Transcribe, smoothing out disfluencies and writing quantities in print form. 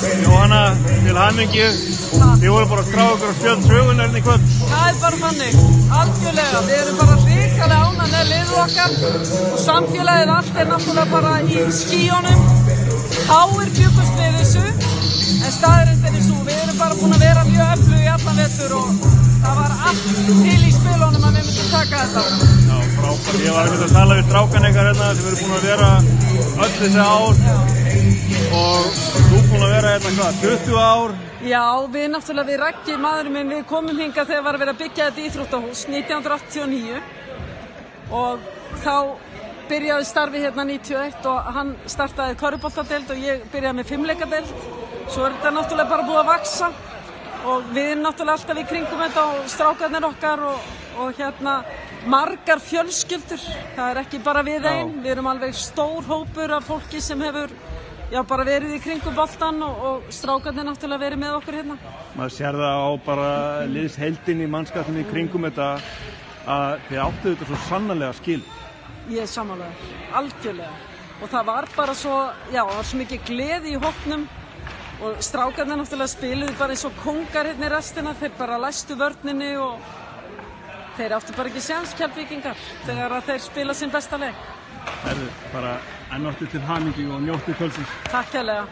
Jóhanna, til hamingju. Þið voru bara að skrá ykkur á spjöld sögunar í kvöld. Það bara þannig, algjörlega. Við erum bara hrikalega ánægð með liðið okkar og samfélagið allt náttúrulega bara í skýjunum. Háir bjuggust við þessu, en staðreyndin er svo. Við erum bara búin að vera mjög öflug í allan vetur og það var allt til í spilunum að við myndum taka þetta. Já, frábært. Ég var að tala við strákan ykkar hérna sem eru búin að vera öll þessi ár. Og þú búin að vera hérna hvað, 20 ár? Já, við Raggi, maðurinn minn, við komum hingað þegar var verið að byggja þetta íþróttahús 1989 og þá byrjaði starfi hérna 91 og hann startaði körfuboltadeild og ég byrjaði með fimleikadeild. Svo er þetta náttúrulega bara búið að vaxa og við erum náttúrulega alltaf í kringum þetta og strákarnir okkar og hérna margar fjölskyldur. Það er ekki bara við einn, við erum alveg stór hópur af fólki sem hefur bara verið í kringum boltan og strákarnir náttúrulega verið með okkur hérna. Maður sér það á bara liðsheildinni í mannskapnum í kringum þetta að þið áttu þetta svo sannarlega skil. Ég er sammálaður, algjörlega. Og það var bara svo, það var svo mikið gleði í hópnum og strákarnir náttúrulega spiluðu bara eins og kóngar hérna í restina. Þeir bara læstu vörninni og þeir áttu bara ekki séns, Keflvíkingar, þegar þeir spila sinn besta leik. Bara ennáttu til hamingju og njóttu kvöldsins. Takk hérlega.